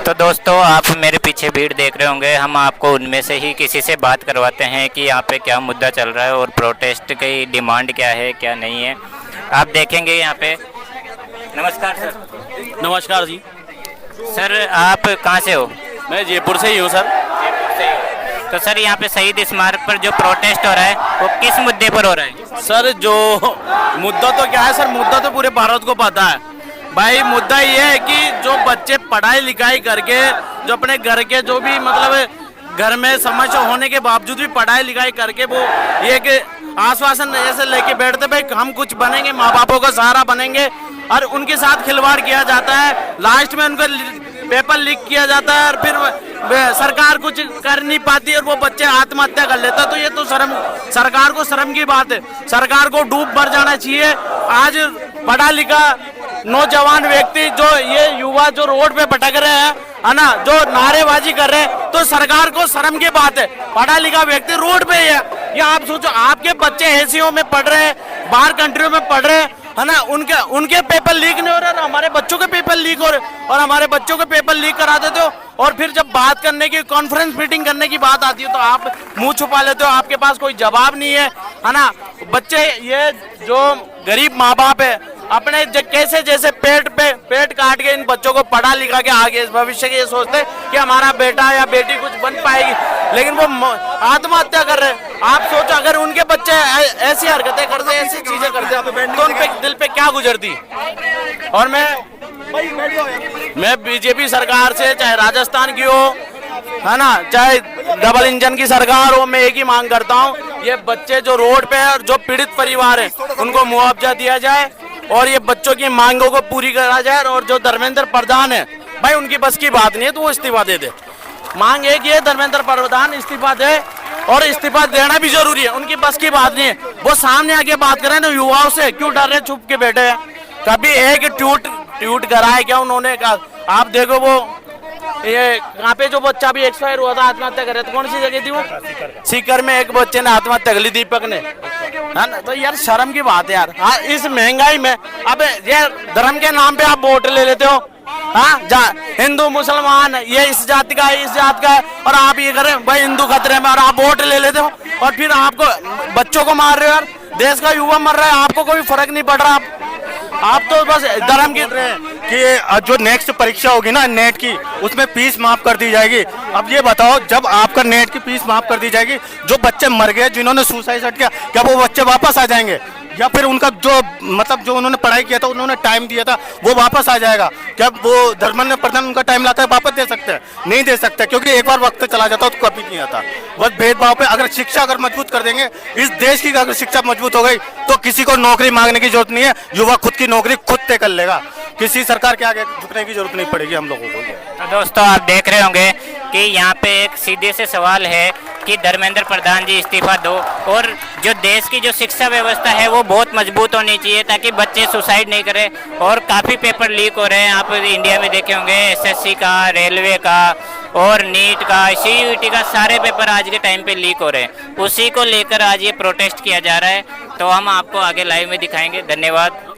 तो दोस्तों आप मेरे पीछे भीड़ देख रहे होंगे, हम आपको उनमें से ही किसी से बात करवाते हैं कि यहाँ पे क्या मुद्दा चल रहा है और प्रोटेस्ट की डिमांड क्या है क्या नहीं है। आप देखेंगे यहाँ पे। नमस्कार सर। नमस्कार जी। सर आप कहाँ से हो? मैं जयपुर से ही हूँ सर। तो सर यहाँ पे शहीद स्मारक पर जो प्रोटेस्ट हो रहा है वो किस मुद्दे पर हो रहा है? सर जो मुद्दा तो क्या है सर, मुद्दा तो पूरे भारत को पता है भाई। मुद्दा ये है कि जो बच्चे पढ़ाई लिखाई करके जो अपने घर के जो भी मतलब घर में समस्या होने के बावजूद भी पढ़ाई लिखाई करके वो ये कि आश्वासन ऐसे लेके बैठते भाई हम कुछ बनेंगे, माँ बापों का सहारा बनेंगे, और उनके साथ खिलवाड़ किया जाता है। लास्ट में उनका पेपर लीक किया जाता है और फिर सरकार कुछ कर नहीं पाती और वो बच्चे आत्महत्या कर लेता है। तो ये तो सरकार को शर्म की बात है। सरकार को डूब मर जाना चाहिए। आज पढ़ा लिखा नौजवान व्यक्ति जो ये युवा जो रोड पे भटक रहे हैं है ना, जो नारेबाजी कर रहे हैं, तो सरकार को शर्म की बात है। पढ़ा लिखा व्यक्ति रोड पे है। ये आप सोचो, आपके बच्चे एशियो में पढ़ रहे हैं, बाहर कंट्रियों में पढ़ रहे हैं है ना, उनके पेपर लीक नहीं हो रहे और हमारे बच्चों के पेपर लीक हो रहे और हमारे बच्चों के पेपर लीक करा देते हो। और फिर जब बात करने की कॉन्फ्रेंस मीटिंग करने की बात आती है तो आप मुंह छुपा लेते हो, आपके पास कोई जवाब नहीं है ना। बच्चे ये जो गरीब माँ बाप है अपने कैसे जैसे पेट काट के इन बच्चों को पढ़ा लिखा के आगे इस भविष्य के ये सोचते कि हमारा बेटा या बेटी कुछ बन पाएगी, लेकिन वो आत्महत्या कर रहे हैं। आप सोचो अगर उनके बच्चे ऐसी हरकतें करते, ऐसी चीजें करते तो उनके दिल पे क्या गुजरती। और मैं बीजेपी सरकार से, चाहे राजस्थान की हो है ना, चाहे डबल इंजन की सरकार हो, मैं एक ही मांग करता हूँ, ये बच्चे जो रोड पे है और जो पीड़ित परिवार है उनको मुआवजा दिया जाए और ये बच्चों की मांगों को पूरी करा जाए। और जो धर्मेंद्र प्रधान है भाई, उनकी बस की बात नहीं है तो वो इस्तीफा दे दे। मांग एक ये, धर्मेंद्र प्रधान इस्तीफा दे, और इस्तीफा देना भी जरूरी है। उनकी बस की बात नहीं है, वो सामने आके बात करें ना युवाओं से, क्यों डर रहे छुप के बैठे हैं। कभी एक ट्वीट कराए क्या उन्होंने? आप देखो वो ये कहाँ पे जो बच्चा भी एक्सपायर हुआ था, आत्महत्या करे, तो कौन सी जगह थी वो? सीकर में एक बच्चे ने आत्महत्या कर ली, दीपक ने, है ना। तो यार शर्म की बात है यार। हाँ, इस महंगाई में अब ये धर्म के नाम पे आप वोट ले लेते हो। हाँ, हिंदू मुसलमान ये इस जाति का है, इस जात का है, और आप ये करें भाई हिंदू खतरे में, और आप वोट ले लेते हो और फिर आपको बच्चों को मार रहे हो। यार देश का युवा मर रहा है, आपको कोई फर्क नहीं पड़ रहा। आप तो बस धर्म की कि जो नेक्स्ट परीक्षा होगी ना नेट की, उसमें फीस माफ कर दी जाएगी। अब ये बताओ, जब आपका नेट की फीस माफ कर दी जाएगी, जो बच्चे मर गए जिन्होंने सुसाइड किया, क्या वो बच्चे वापस आ जाएंगे? या फिर उनका जो मतलब जो उन्होंने पढ़ाई किया था, उन्होंने टाइम दिया था, वो वापस आ जाएगा? क्या वो धर्मेंद्र प्रधान उनका टाइम लाता है वापस दे सकते हैं? नहीं दे सकते, क्योंकि एक बार वक्त चला जाता है तो कभी नहीं आता। बस भेदभाव पे अगर शिक्षा अगर मजबूत कर देंगे, इस देश की अगर शिक्षा मजबूत हो गई तो किसी को नौकरी मांगने की जरूरत नहीं है। युवा खुद की नौकरी खुद तय कर लेगा, किसी सरकार के आगे झुकने की जरूरत नहीं पड़ेगी हम लोगों को। तो दोस्तों आप देख रहे होंगे कि यहाँ पे एक सीधे से सवाल है कि धर्मेंद्र प्रधान जी इस्तीफा दो, और जो देश की जो शिक्षा व्यवस्था है वो बहुत मजबूत होनी चाहिए ताकि बच्चे सुसाइड नहीं करें। और काफ़ी पेपर लीक हो रहे हैं, आप इंडिया में देखे होंगे, एसएससी का, रेलवे का और नीट का, सीयूईटी का, सारे पेपर आज के टाइम पे लीक हो रहे हैं। उसी को लेकर आज ये प्रोटेस्ट किया जा रहा है, तो हम आपको आगे लाइव में दिखाएंगे। धन्यवाद।